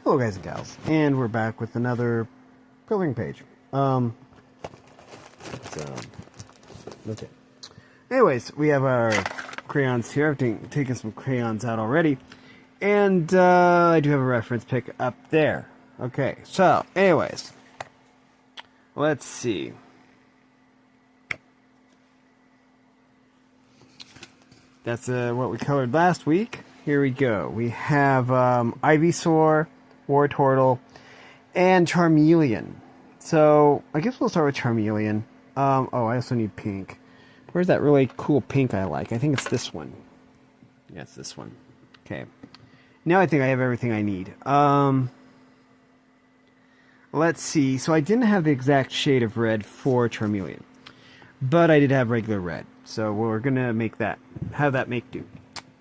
Hello guys and gals, and we're back with another coloring page. Okay. Anyways, we have our crayons here. I've taken some crayons out already, and I do have a reference pick up there. Okay, so anyways, let's see. That's what we colored last week. Here we go. We have Ivysaur, Wartortle, and Charmeleon. So I guess we'll start with Charmeleon. Oh, I also need pink. Where's that really cool pink I like? I think it's this one. Yeah, it's this one. Okay. Now I think I have everything I need. Let's see. So I didn't have the exact shade of red for Charmeleon, but I did have regular red. So we're gonna have that make do.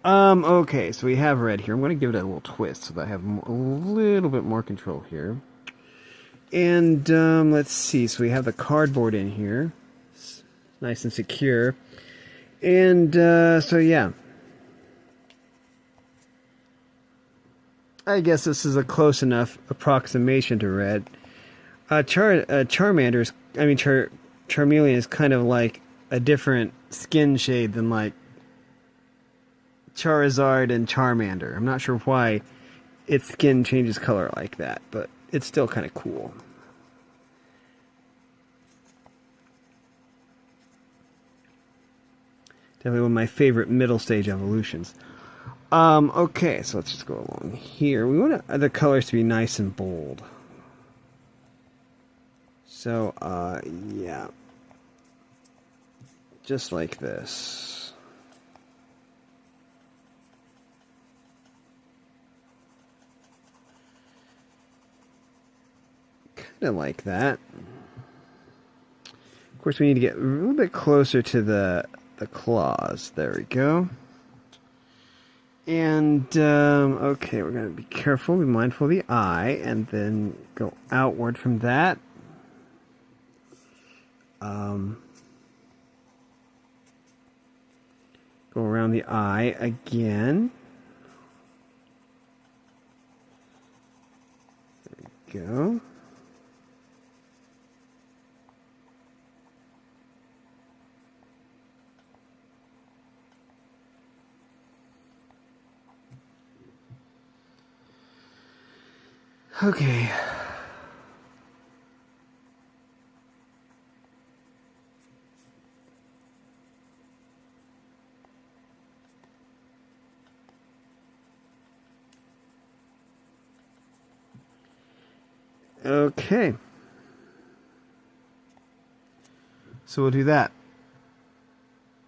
Okay, so we have red here. I'm gonna give it a little twist so that I have a little bit more control here. And let's see. So we have the cardboard in here, it's nice and secure. And so yeah, I guess this is a close enough approximation to red. Charmeleon is kind of like a different skin shade than like Charizard and Charmander. I'm not sure why its skin changes color like that, but it's still kind of cool. Definitely one of my favorite middle stage evolutions. Okay, so let's just go along here. We want the colors to be nice and bold. So, yeah. Just like this. Kind of like that. Of course, we need to get a little bit closer to the claws. There we go. And, okay, we're going to be careful, be mindful of the eye, and then go outward from that. Go around the eye again. There we go. Okay. Okay. So we'll do that.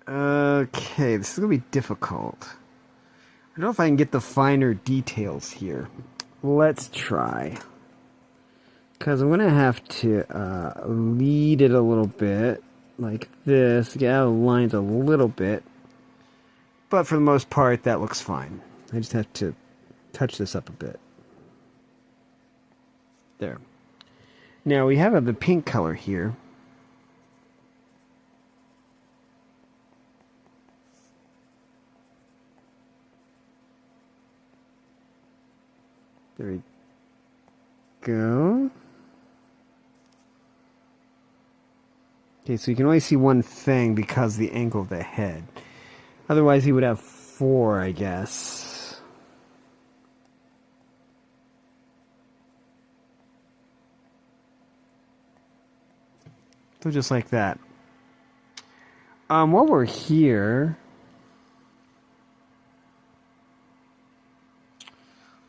Okay, this is going to be difficult. I don't know if I can get the finer details here. Let's try. Because I'm going to have to lead it a little bit, like this, get out of the lines a little bit. But for the most part, that looks fine. I just have to touch this up a bit. There. Now we have the pink color here. There we go. Okay, so you can only see one fang because of the angle of the head. Otherwise, he would have 4, I guess. So just like that. While we're here...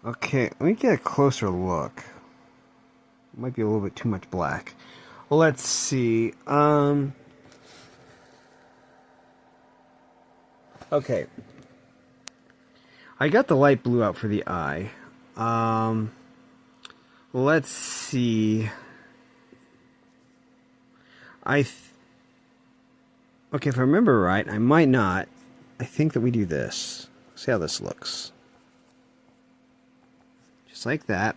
Okay, let me get a closer look. Might be a little bit too much black. Well, let's see. Okay. I got the light blue out for the eye. Let's see. Okay, if I remember right, I might not. I think that we do this. See how this looks. Just like that.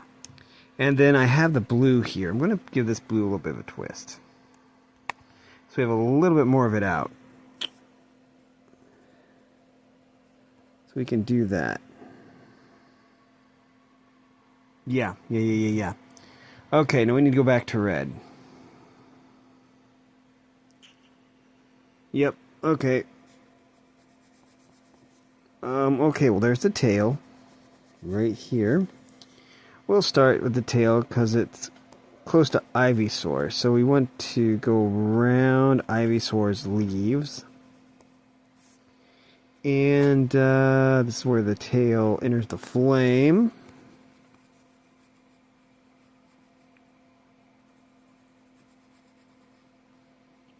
And then I have the blue here. I'm going to give this blue a little bit of a twist. So we have a little bit more of it out. So we can do that. Yeah. Okay, now we need to go back to red. Yep, okay. Okay, well there's the tail. Right here. We'll start with the tail because it's close to Ivysaur. So we want to go around Ivysaur's leaves. And this is where the tail enters the flame.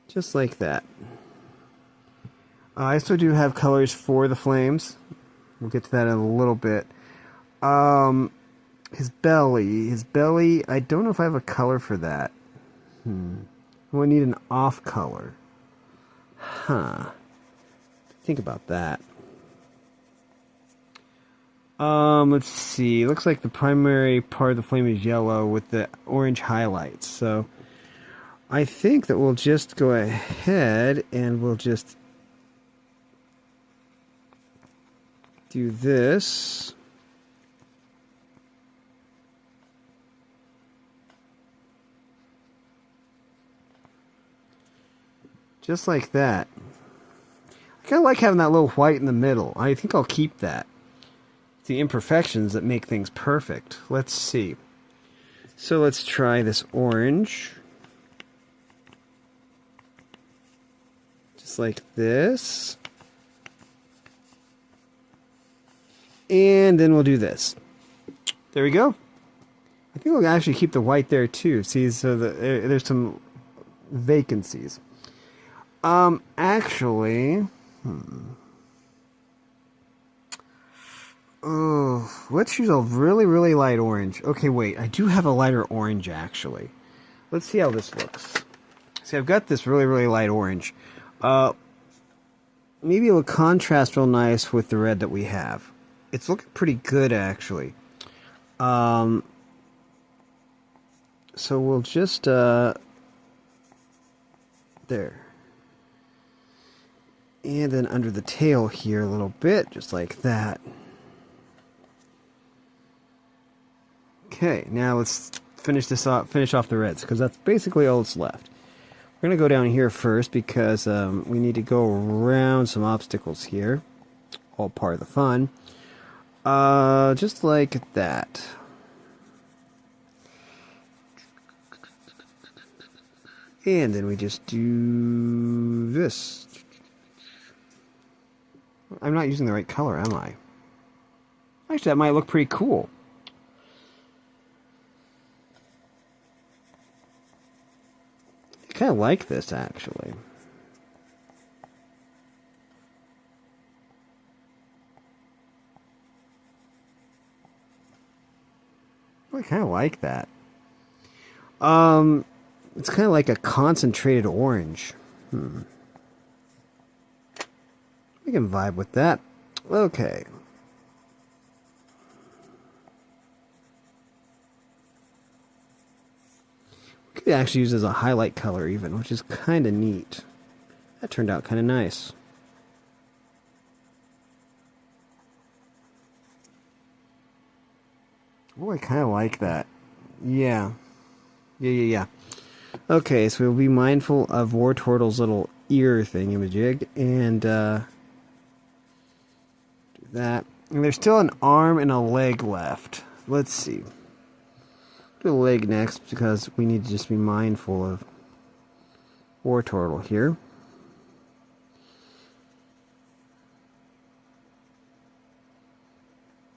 Just like that. I also do have colors for the flames. We'll get to that in a little bit. His belly, I don't know if I have a color for that. We'll need an off color. Think about that. Let's see. Looks like the primary part of the flame is yellow with the orange highlights. So I think that we'll just go ahead and we'll just do this. Just like that. I kind of like having that little white in the middle. I think I'll keep that. It's the imperfections that make things perfect. Let's see. So let's try this orange. Just like this. And then we'll do this. There we go. I think we'll actually keep the white there too. See, so there's some vacancies. Actually, oh, let's use a really, really light orange. Okay, wait, I do have a lighter orange actually. Let's see how this looks. See, I've got this really, really light orange. Maybe it will contrast real nice with the red that we have. It's looking pretty good actually. So we'll just there. And then under the tail here a little bit, just like that. Okay, now let's finish this off. Finish off the reds because that's basically all that's left. We're gonna go down here first because we need to go around some obstacles here. All part of the fun. Just like that. And then we just do this. I'm not using the right color, am I? Actually, that might look pretty cool. I kind of like this, actually. I kind of like that. It's kind of like a concentrated orange. We can vibe with that. Okay. We could actually use it as a highlight color even, which is kind of neat. That turned out kind of nice. Oh, I kind of like that. Yeah. Yeah. Okay, so we'll be mindful of Wartortle's little ear thingamajig, and do that. And there's still an arm and a leg left. Let's see. Do the leg next, because we need to just be mindful of Wartortle here.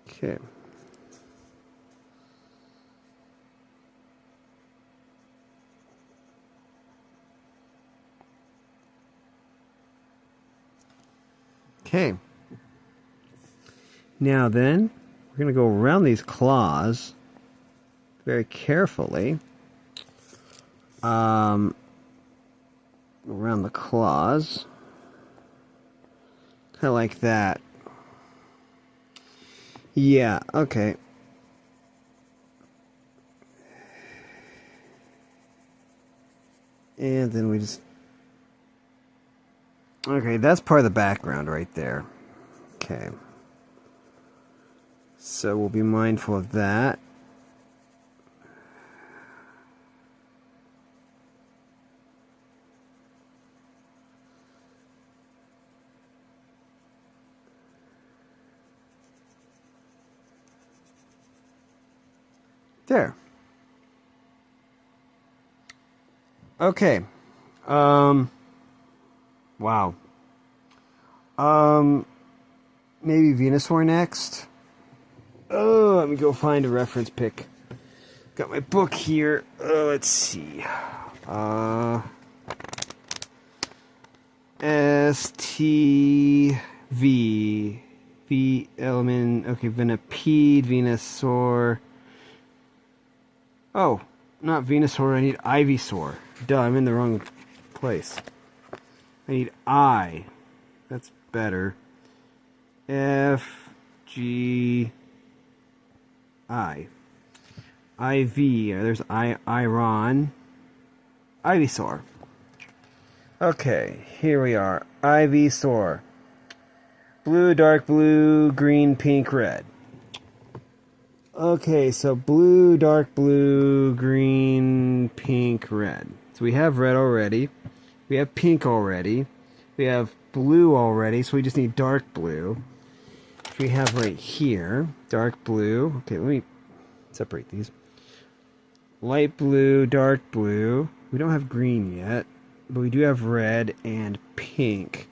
Okay. Okay. Now then, we're going to go around these claws very carefully. Around the claws. Kind of like that. Yeah, okay. And then we just... Okay, that's part of the background right there. Okay. So we'll be mindful of that. There. Okay. Wow. Maybe Venusaur next. Oh, let me go find a reference pic. Got my book here. Let's see. STV. V element. Okay, Venipede, Venusaur. Oh, not Venusaur. I need Ivysaur. Duh, I'm in the wrong place. I need I. That's better. F G I. IV. There's Iron. Ivysaur. Okay, here we are. Ivysaur. Blue, dark blue, green, pink, red. Okay, so blue, dark blue, green, pink, red. So we have red already. We have pink already. We have blue already, so we just need dark blue. Which we have right here. Dark blue. Okay, let me separate these. Light blue, dark blue. We don't have green yet, but we do have red and pink.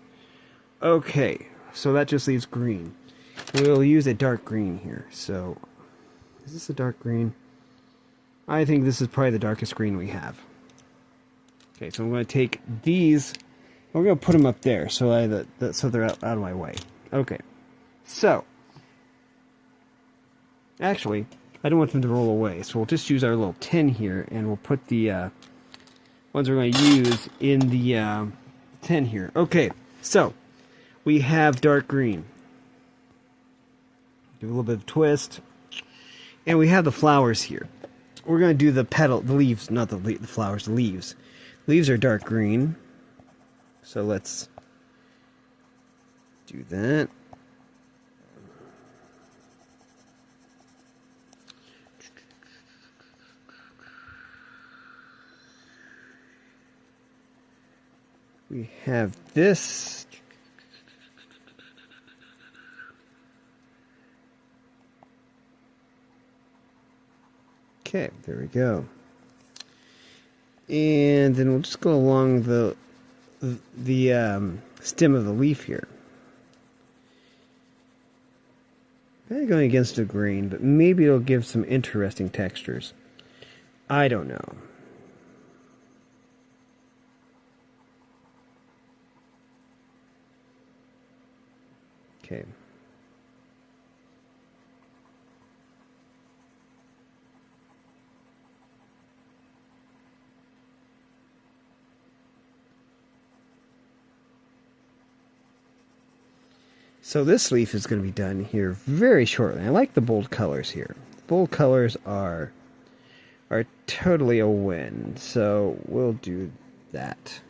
Okay, so that just leaves green. We'll use a dark green here. So, is this a dark green? I think this is probably the darkest green we have. Okay, so I'm going to take these, and we're going to put them up there so so they're out of my way. Okay, so, actually, I don't want them to roll away, so we'll just use our little tin here, and we'll put the ones we're going to use in the tin here. Okay, so, we have dark green. Give a little bit of a twist. And we have the flowers here. We're going to do the leaves, not the flowers, the leaves. Leaves are dark green. So let's do that. We have this. Okay, there we go. And then we'll just go along the stem of the leaf here. Kind of going against the grain, but maybe it'll give some interesting textures. I don't know. Okay. So this leaf is going to be done here very shortly. I like the bold colors here. Bold colors are totally a win. So we'll do that.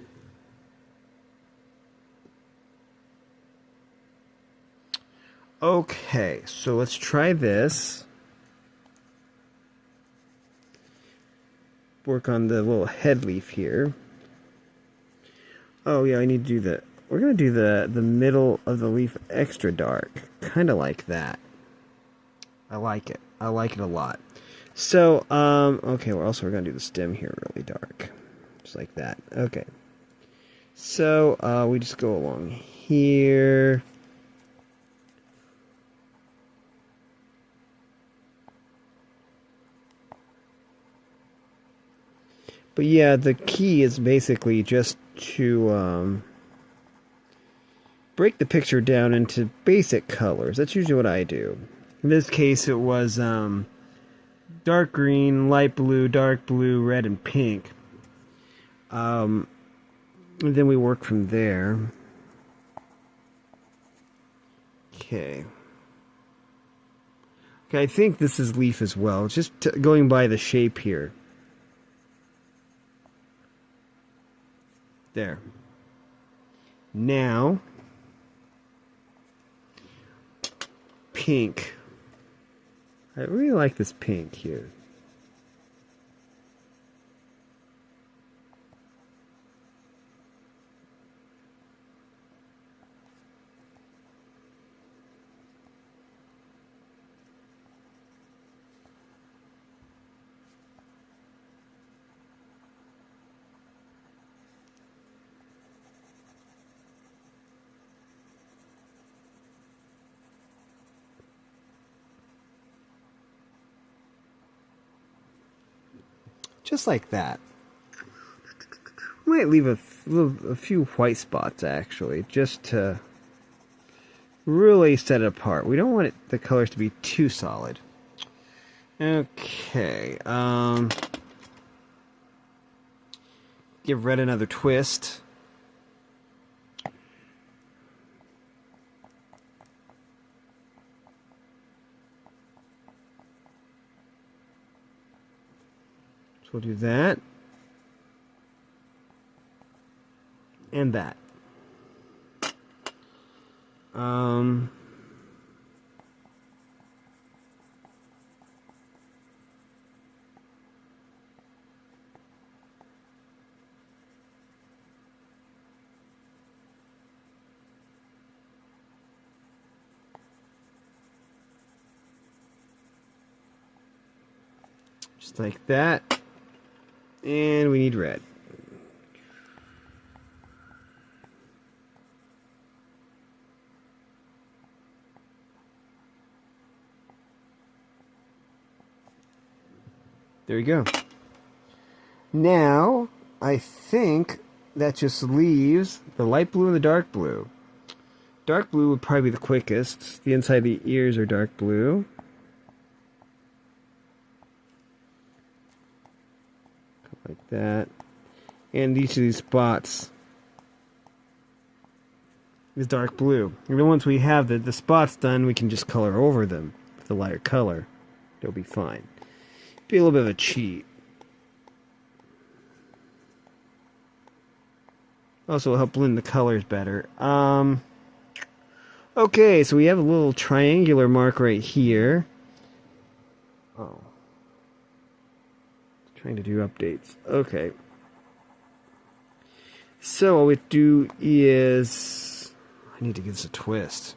Okay, so let's try this. Work on the little head leaf here. Oh yeah, I need to do the... We're going to do the middle of the leaf extra dark. Kind of like that. I like it. I like it a lot. So, okay, well, also we're going to do the stem here really dark. Just like that. Okay. So, we just go along here. But yeah, the key is basically just to break the picture down into basic colors. That's usually what I do. In this case, it was dark green, light blue, dark blue, red, and pink. And then we work from there. Okay. Okay, I think this is leaf as well. It's just going by the shape here. There. Now, pink. I really like this pink here. Just like that. Might leave a few white spots, actually, just to really set it apart. We don't want the colors to be too solid. Okay, give red another twist. So we'll do that. And that. Just like that. And we need red. There we go. Now, I think that just leaves the light blue and the dark blue. Dark blue would probably be the quickest. The inside of the ears are dark blue. Like that. And each of these spots is dark blue. And then once we have the spots done, we can just color over them with a lighter color. It'll be fine. Be a little bit of a cheat. Also will help blend the colors better. Okay, so we have a little triangular mark right here. Oh. Trying to do updates. Okay. So what we do is... I need to give this a twist.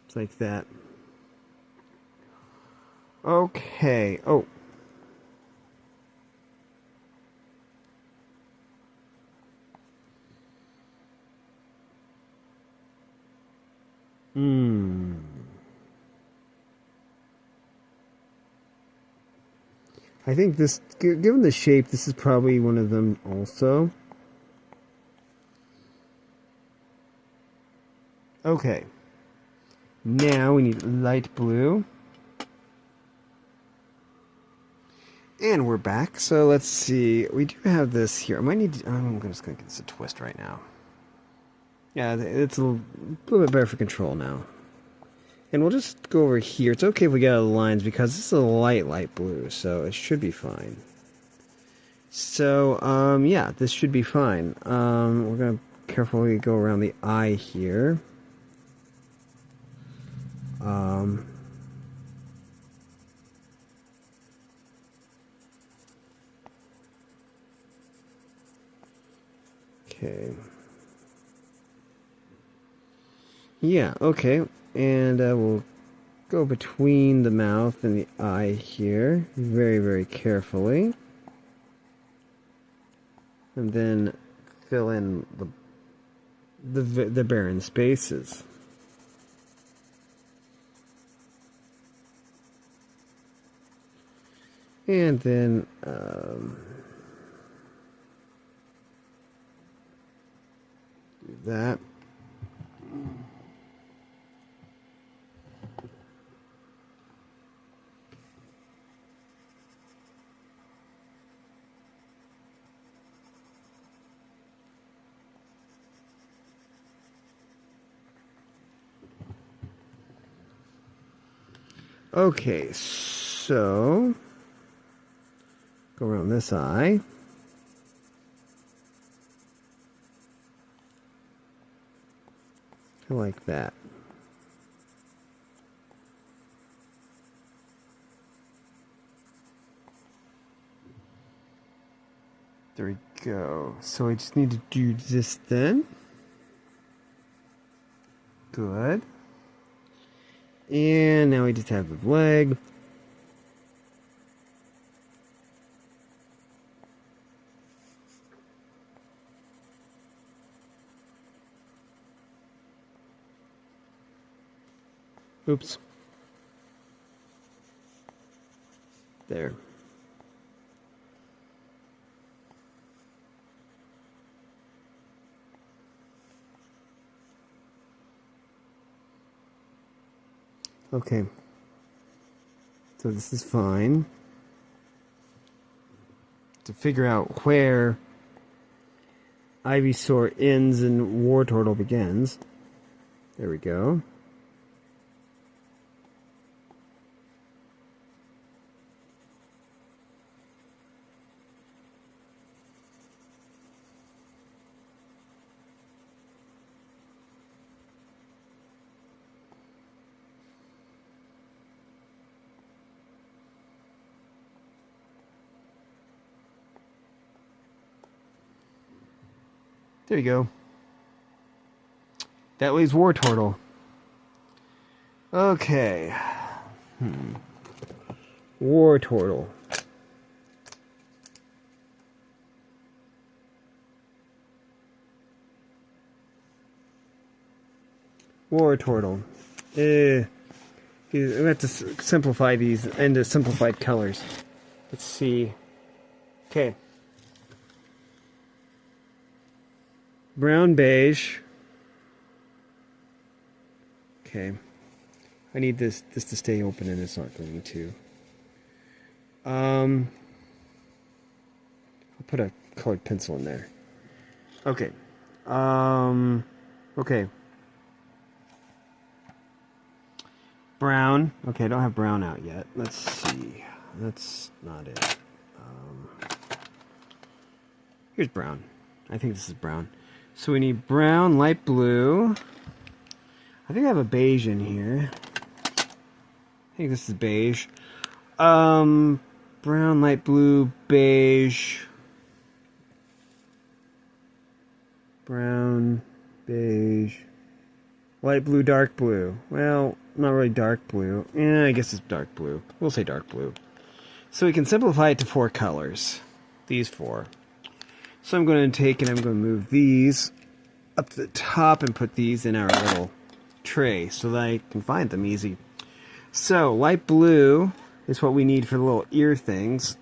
It's like that. Okay. Oh. I think this, given the shape, this is probably one of them also. Okay. Now we need light blue. And we're back. So let's see. We do have this here. I might need to, I'm just going to give this a twist right now. Yeah, it's a little bit better for control now. And we'll just go over here. It's okay if we get out of the lines because this is a light blue, so it should be fine. So, yeah, this should be fine. We're going to carefully go around the eye here. Okay. Yeah, okay. And we'll go between the mouth and the eye here very, very carefully. And then fill in the barren spaces. And then do that. Okay, so go around this eye. Like that. There we go. So I just need to do this then. Good. And now we just have the leg. Oops. There. Okay. So this is fine. To figure out where Ivysaur ends and War Turtle begins. There we go. There you go. That leaves War Turtle. Okay. War Turtle. War Turtle. We have to simplify these into simplified colors. Let's see. Okay. Brown beige. Okay. I need this to stay open, and it's not going to. I'll put a colored pencil in there. Okay. Okay. Brown. Okay, I don't have brown out yet. Let's see. That's not it. Here's brown. I think this is brown. So we need brown, light blue. I think I have a beige in here. I think this is beige. Brown, light blue, beige. Brown, beige. Light blue, dark blue. Well, not really dark blue. Yeah, I guess it's dark blue. We'll say dark blue. So we can simplify it to 4 colors. These 4. So I'm going to take and I'm going to move these up to the top and put these in our little tray so that I can find them easy. So light blue is what we need for the little ear things.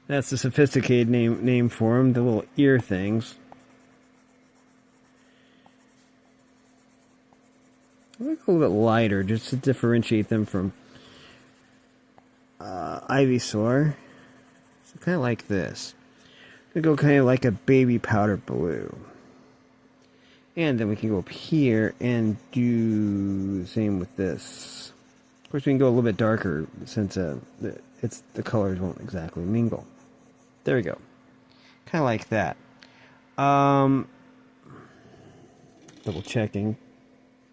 That's the sophisticated name for them, the little ear things. I'm going to go a little bit lighter just to differentiate them from Ivysaur. So kind of like this. I'm going to go kind of like a baby powder blue. And then we can go up here and do the same with this. Of course, we can go a little bit darker since the colors won't exactly mingle. There we go. Kind of like that. Double checking.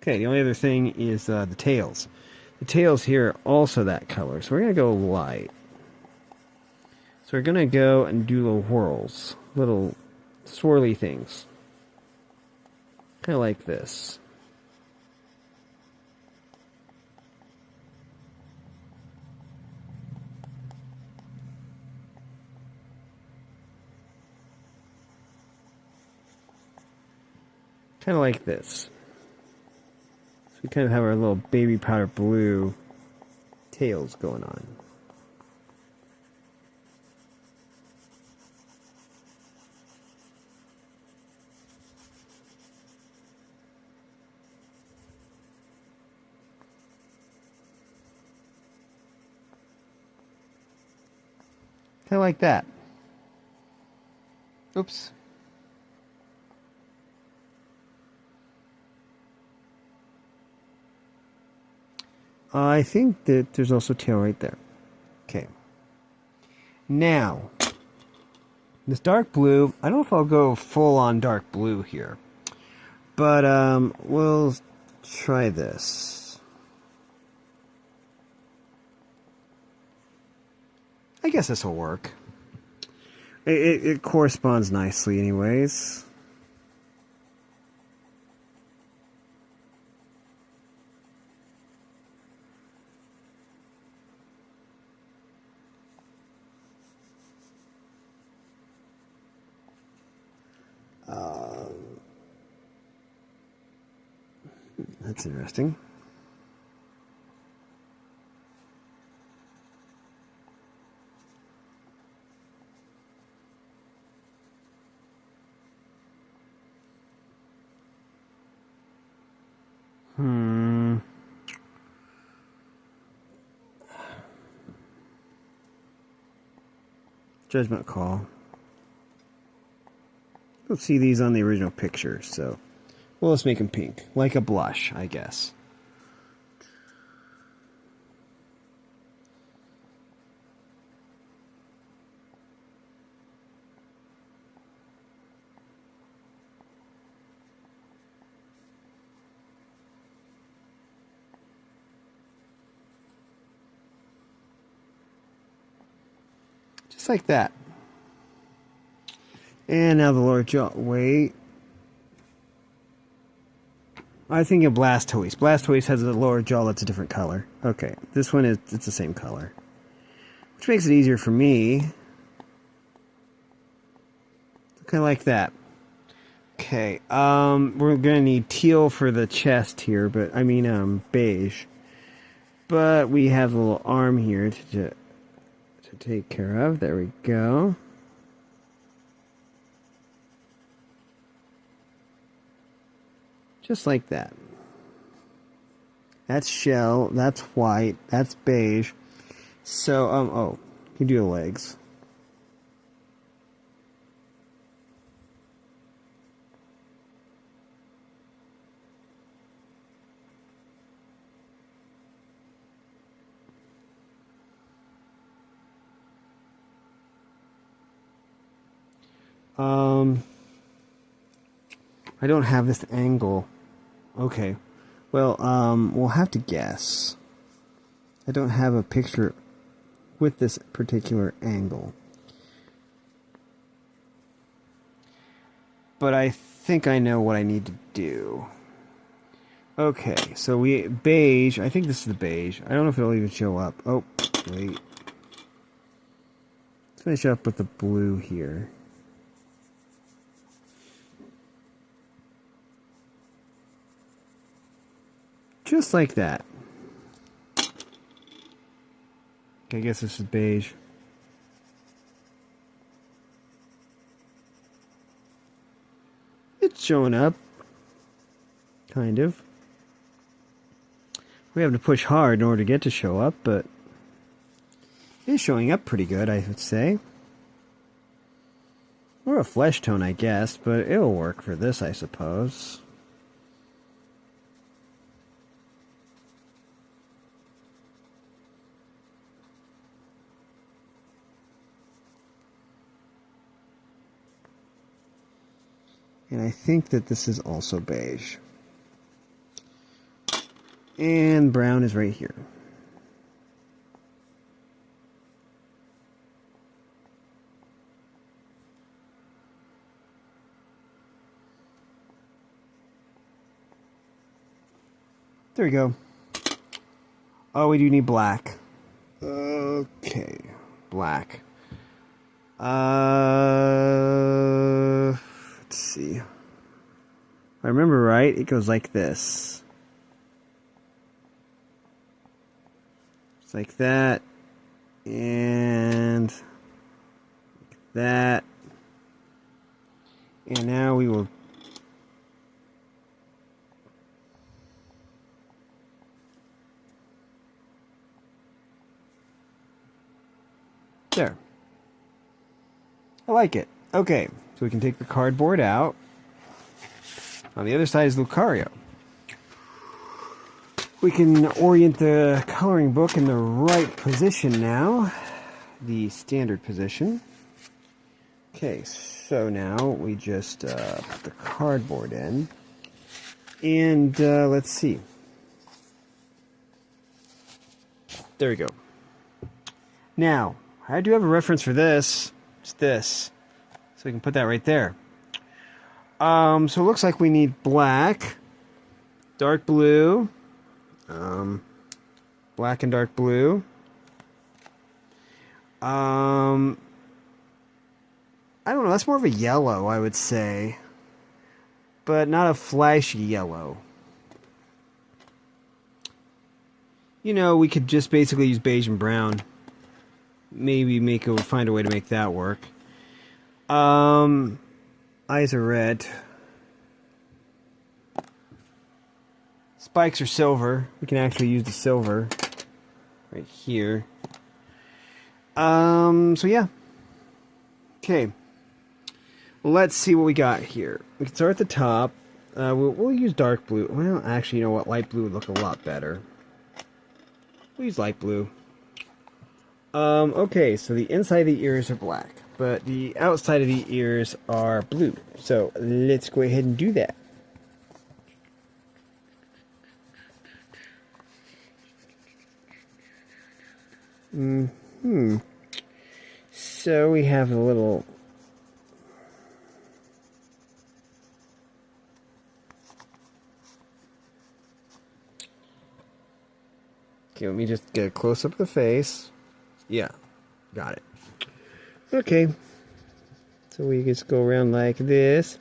Okay, the only other thing is the tails. The tails here are also that color, so we're going to go light. So we're going to go and do little whirls, little swirly things. Kind of like this. Kind of like this. So we kind of have our little baby powder blue tails going on. Kind of like that. Oops. I think that there's also tail right there. Okay. Now, this dark blue, I don't know if I'll go full on dark blue here. But we'll try this. I guess this will work. It corresponds nicely anyways. That's interesting. Judgment call. Don't see these on the original picture, so well, let's make them pink, like a blush, I guess. Just like that. And now the lower jaw. Wait. I think of Blastoise. Blastoise has a lower jaw that's a different color. Okay, this one it's the same color. Which makes it easier for me. Kind of like that. Okay, we're gonna need teal for the chest here, but I mean beige. But we have a little arm here to take care of. There we go. Just like that. That's shell, that's white, that's beige. So, oh, you do the legs. I don't have this angle. Okay. Well, we'll have to guess. I don't have a picture with this particular angle. But I think I know what I need to do. Okay, so beige. I think this is the beige. I don't know if it'll even show up. Oh, wait. Let's finish up with the blue here. Just like that. Okay, I guess this is beige. It's showing up. Kind of. We have to push hard in order to get to show up, but it's showing up pretty good, I would say. Or a flesh tone, I guess, but it'll work for this, I suppose. And I think that this is also beige. And brown is right here. There we go. Oh, we do need black. Okay. Black. Let's see. If I remember right, it goes like this. It's like that. And like that. And now we will there. I like it. Okay, so we can take the cardboard out. On the other side is Lucario. We can orient the coloring book in the right position now. The standard position. Okay, so now we just put the cardboard in. And let's see. There we go. Now, I do have a reference for this. It's this. So we can put that right there. So it looks like we need black, dark blue, black and dark blue. I don't know, that's more of a yellow, I would say. But not a flashy yellow. You know, we could just basically use beige and brown. Maybe find a way to make that work. Eyes are red. Spikes are silver. We can actually use the silver right here. So yeah. Okay. Well, let's see what we got here. We can start at the top. We'll use dark blue. Well, actually, you know what? Light blue would look a lot better. We'll use light blue. Okay, so the inside of the ears are black, but the outside of the ears are blue. So let's go ahead and do that. So we have a little... Okay, let me just get a close-up of the face. Yeah, got it. Okay. So we just go around like this.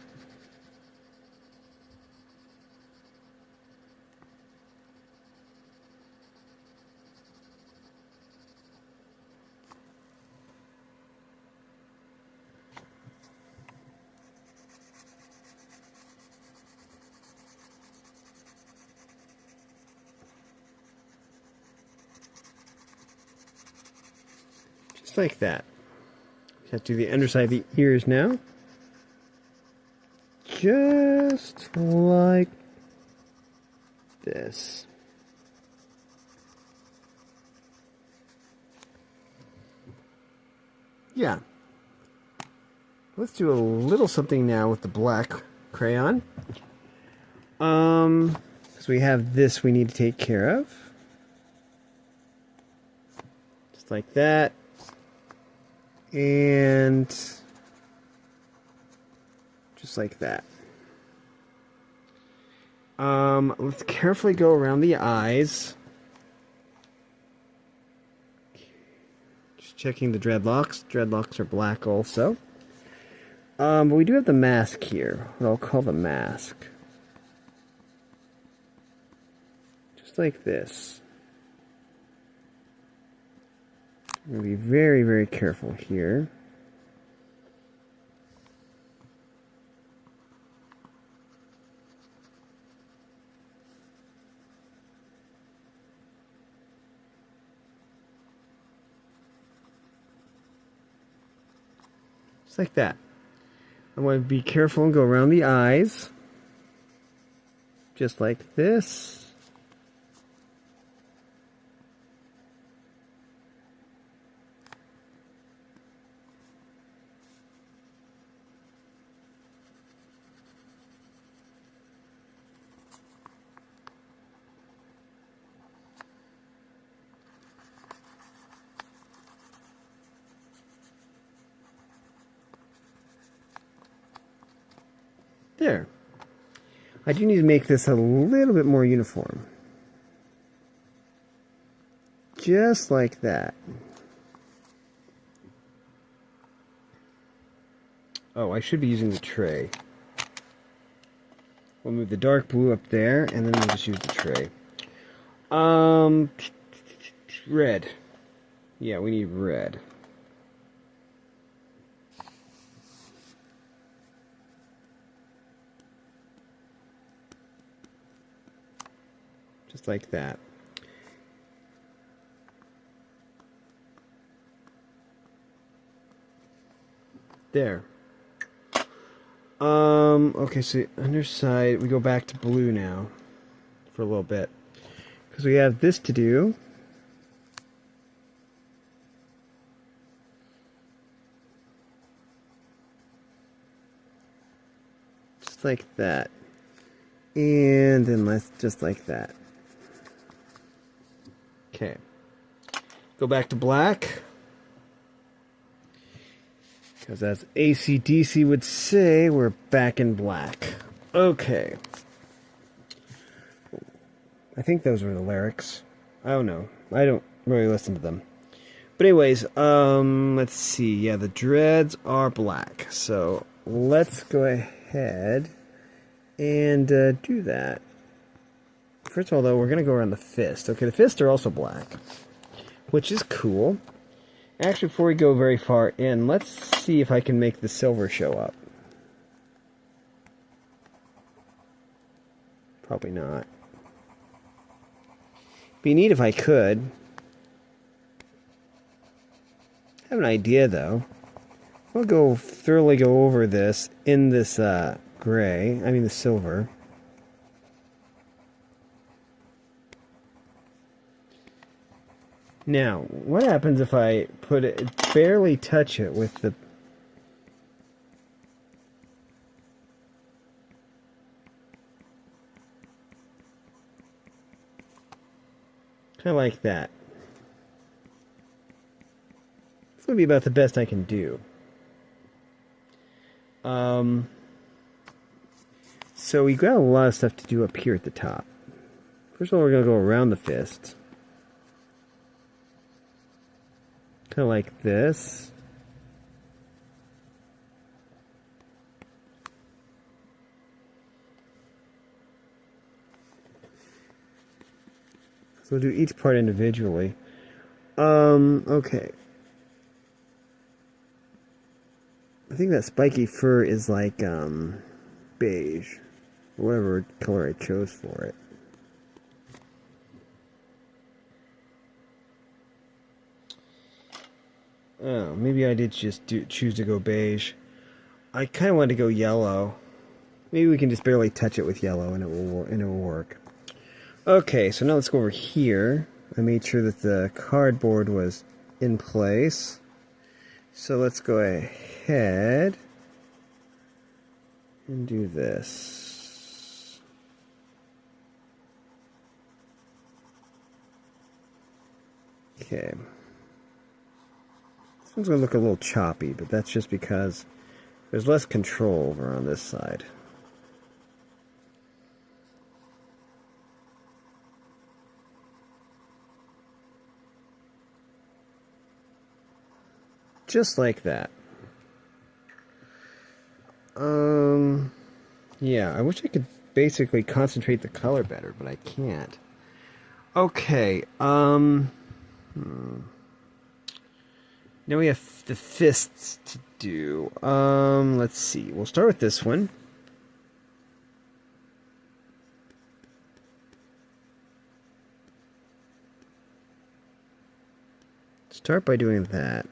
Just like that. We have to do the underside of the ears now. Just like this. Yeah. Let's do a little something now with the black crayon. So we have this we need to take care of. Just like that. And just like that. Let's carefully go around the eyes. Just checking the dreadlocks. Dreadlocks are black also. But we do have the mask here. What I'll call the mask. Just like this. I'm going to be very, very careful here. Just like that. I want to be careful and go around the eyes. Just like this. There. I do need to make this a little bit more uniform. Just like that. Oh, I should be using the tray. We'll move the dark blue up there, and then we'll just use the tray. Red. Yeah, we need red. Just like that. There. Okay, so underside, we go back to blue now for a little bit. Because we have this to do. Just like that. And then let's just like that. Okay. Go back to black. Because as AC/DC would say, we're back in black. Okay. I think those were the lyrics. I don't know. I don't really listen to them. But anyways, let's see. Yeah, the dreads are black. So let's go ahead and do that. First of all, though, we're going to go around the fist. Okay, the fists are also black, which is cool. Actually, before we go very far in, let's see if I can make the silver show up. Probably not. Be neat if I could. I have an idea, though. I'll thoroughly go over this in this gray, I mean the silver. Now, what happens if I put it, barely touch it with the... Kind of like that. This would be about the best I can do. So we got a lot of stuff to do up here at the top. First of all, we're going to go around the fist. Kind of like this. So we'll do each part individually. Okay. I think that spiky fur is like, beige. Or whatever color I chose for it. Oh, maybe I did just choose to go beige. I kind of wanted to go yellow. Maybe we can just barely touch it with yellow and it will work. Okay, so now let's go over here. I made sure that the cardboard was in place. So let's go ahead and do this. Okay. This one's going to look a little choppy, but that's just because there's less control over on this side. Just like that. Yeah, I wish I could basically concentrate the color better, but I can't. Okay, Now we have the fists to do. Let's see. We'll start with this one. Start by doing that.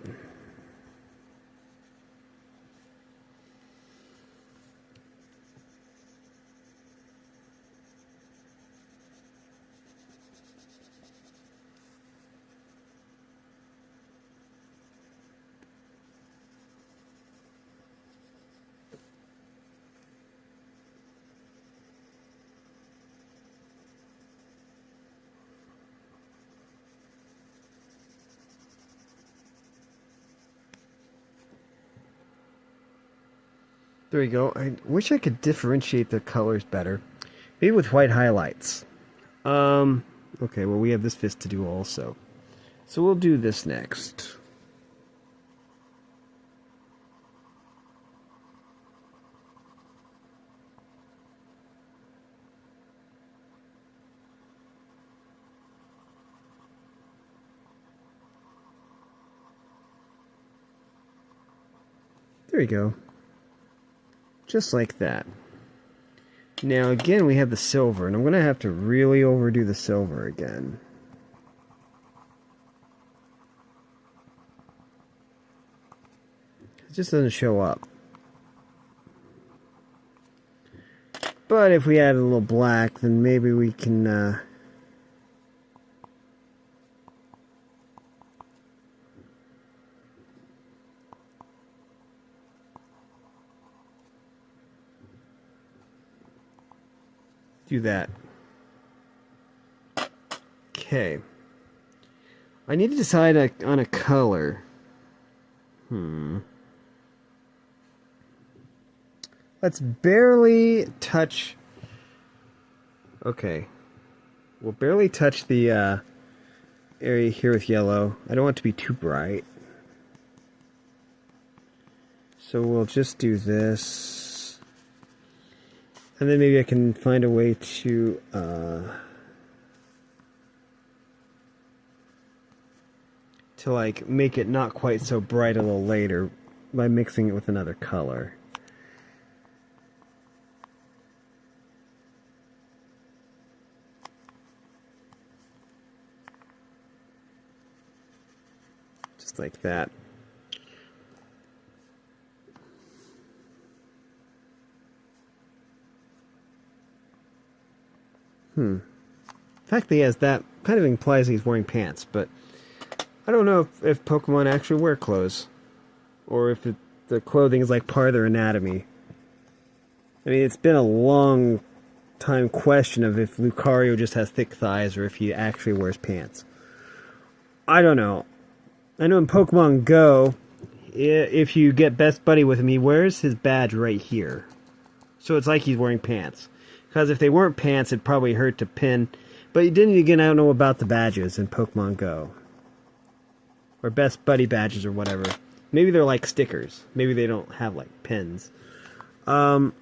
There we go. I wish I could differentiate the colors better. Maybe with white highlights. Okay, well we have this fist to do also. So we'll do this next. There you go. Just like that. Now again we have the silver, and I'm going to have to really overdo the silver again. It just doesn't show up. But if we add a little black, then maybe we can do that. Okay. I need to decide on a color. Let's barely touch... Okay. We'll barely touch the area here with yellow. I don't want it to be too bright. So we'll just do this. And then maybe I can find a way to to like make it not quite so bright a little later by mixing it with another color. Just like that. The fact that he has that kind of implies he's wearing pants, but I don't know if Pokemon actually wear clothes, or if the clothing is like part of their anatomy. I mean, it's been a long time question of if Lucario just has thick thighs or if he actually wears pants. I don't know. I know in Pokemon Go, if you get Best Buddy with him, he wears his badge right here. So it's like he's wearing pants. Because if they weren't pants, it'd probably hurt to pin. But then again, I don't know about the badges in Pokemon Go. Or Best Buddy badges or whatever. Maybe they're like stickers. Maybe they don't have like pins. When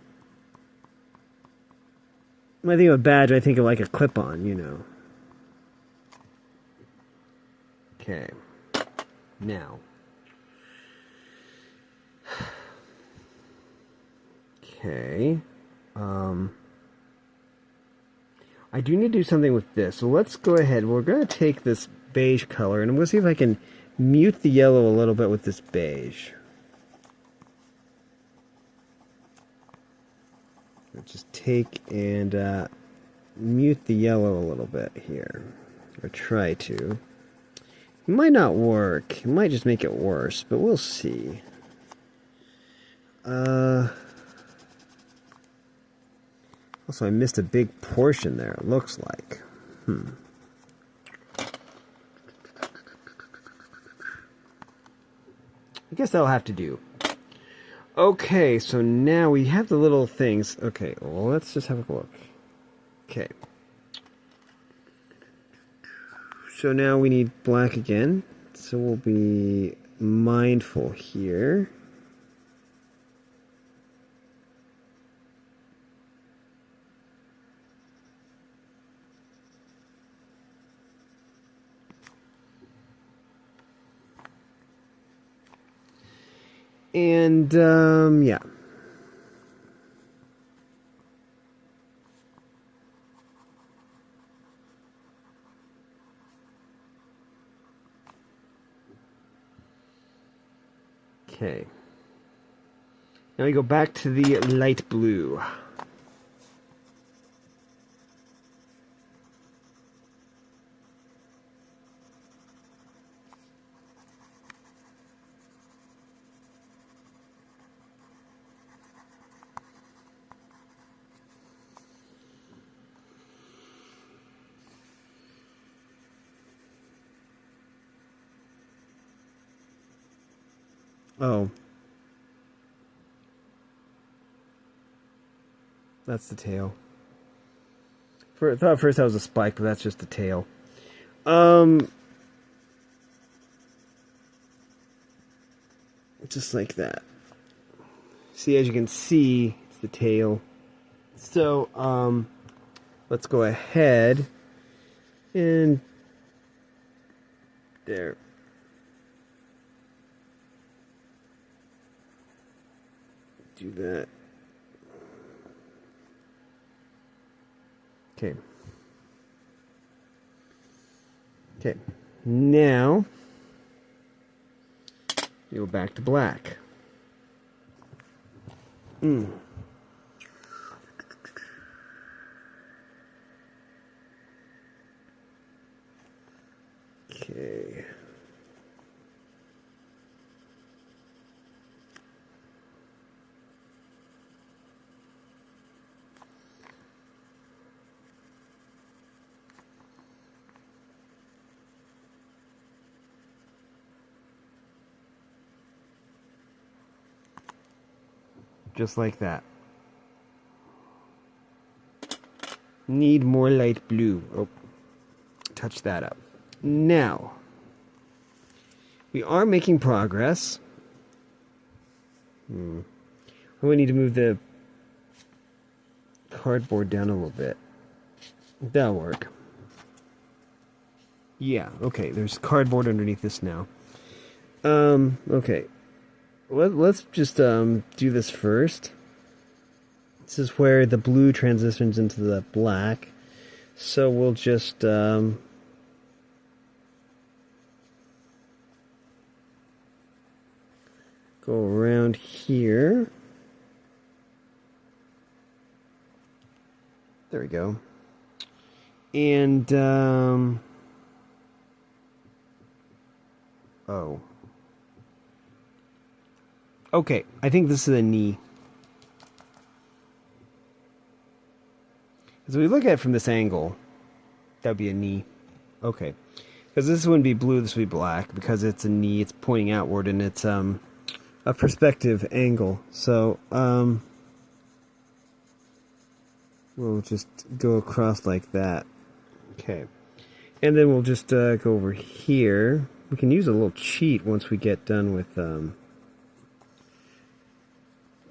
I think of a badge, I think of like a clip-on, you know. Okay. Now. Okay. I do need to do something with this. So let's go ahead. We're going to take this beige color, and I'm going to see if I can mute the yellow a little bit with this beige. Just take and mute the yellow a little bit here. Or try to. It might not work. It might just make it worse, but we'll see. Also, I missed a big portion there, it looks like. I guess that'll have to do. Okay, so now we have the little things. Okay, well, let's just have a look. Okay. So now we need black again. So we'll be mindful here. And, yeah. Okay. Now we go back to the light blue. Oh. That's the tail. I thought at first that was a spike, but that's just the tail. Just like that. See, as you can see, it's the tail. So, let's go ahead and there. Do that. Okay. Okay. Now, we go back to black. Okay. Just like that. Need more light blue. Oh, touch that up. Now, we are making progress. We need to move the cardboard down a little bit. That'll work. Yeah, okay, there's cardboard underneath this now. Okay. Let's just do this first. This is where the blue transitions into the black. So we'll just go around here. There we go. And oh. Okay, I think this is a knee. As we look at it from this angle, that would be a knee. Okay. Because this wouldn't be blue, this would be black. Because it's a knee, it's pointing outward, and it's a perspective angle. So, we'll just go across like that. Okay. And then we'll just go over here. We can use a little cheat once we get done with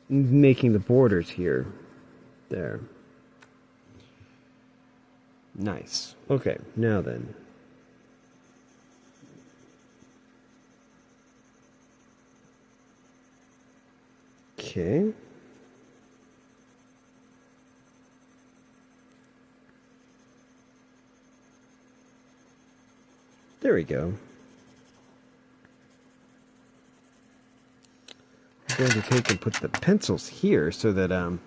making the borders here. There. Nice. Okay, now then. Okay. There we go. I'm going to take and put the pencils here so that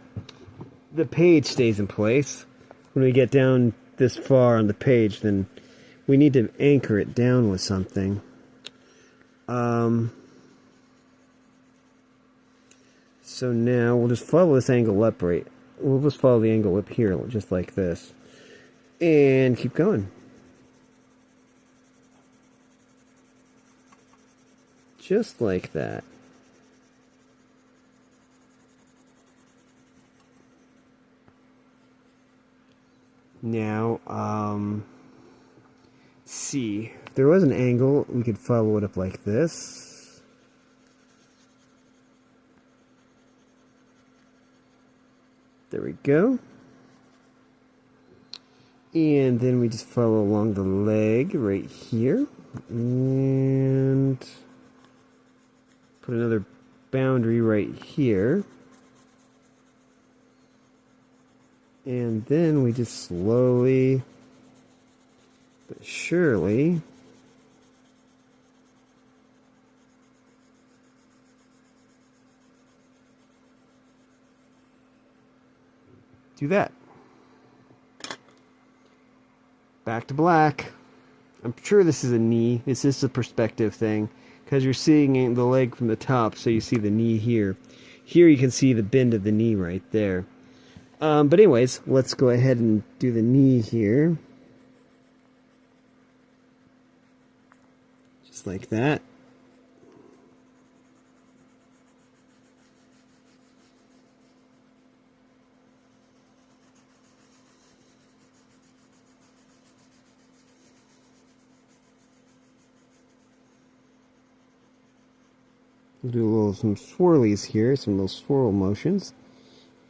the page stays in place. When we get down this far on the page, then we need to anchor it down with something. So now we'll just follow this angle up right. We'll just follow the angle up here, just like this. And keep going. Just like that. Now, let's see. If there was an angle, we could follow it up like this. There we go. And then we just follow along the leg right here. And put another boundary right here. And then we just slowly but surely do that. Back to black. I'm sure this is a knee. It's just a perspective thing because you're seeing the leg from the top, so you see the knee here. Here you can see the bend of the knee right there. But anyways, let's go ahead and do the knee here. Just like that. We'll do some swirlies here, some little swirl motions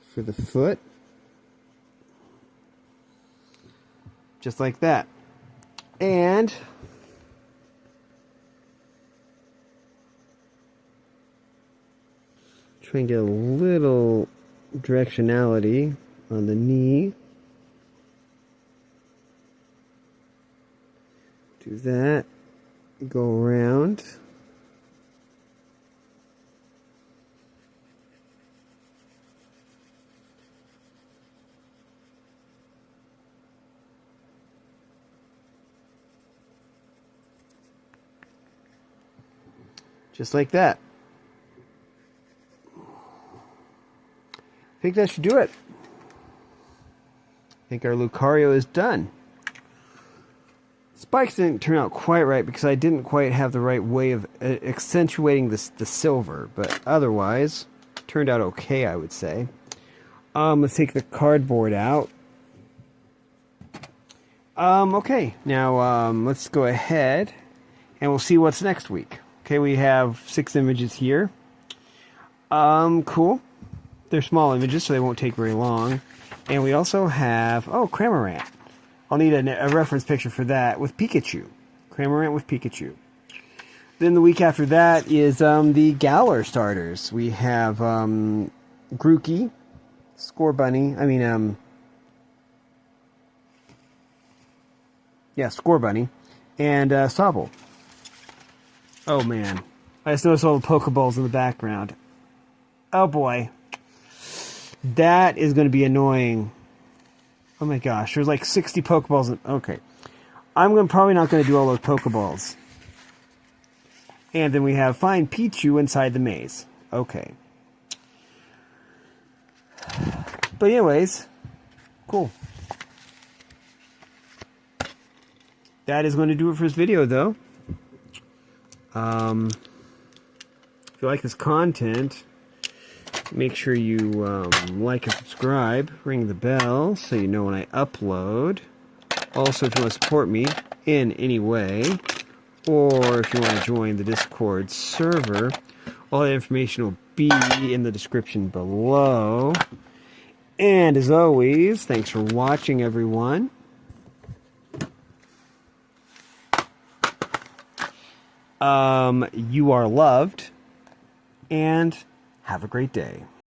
for the foot. Just like that. And try and get a little directionality on the knee. Do that. Go around. Just like that. I think that should do it. I think our Lucario is done. Spikes didn't turn out quite right because I didn't quite have the right way of accentuating the silver, but otherwise turned out okay, I would say. Let's take the cardboard out. Okay, now let's go ahead and we'll see what's next week. Okay, we have 6 images here. Cool. They're small images, so they won't take very long. And we also have, Cramorant. I'll need a reference picture for that with Pikachu. Cramorant with Pikachu. Then the week after that is the Galar starters. We have Grookey, Scorbunny, Scorbunny, and Sobble. Oh man, I just noticed all the Pokeballs in the background. Oh boy. That is going to be annoying. Oh my gosh, there's like 60 Pokeballs. Okay. Probably not going to do all those Pokeballs. And then we have Find Pichu inside the maze. Okay. But anyways, cool. That is going to do it for this video, though. If you like this content, make sure you like and subscribe. Ring the bell so you know when I upload. Also, if you want to support me in any way, or if you want to join the Discord server, all that information will be in the description below. And as always, thanks for watching, everyone. You are loved, and have a great day.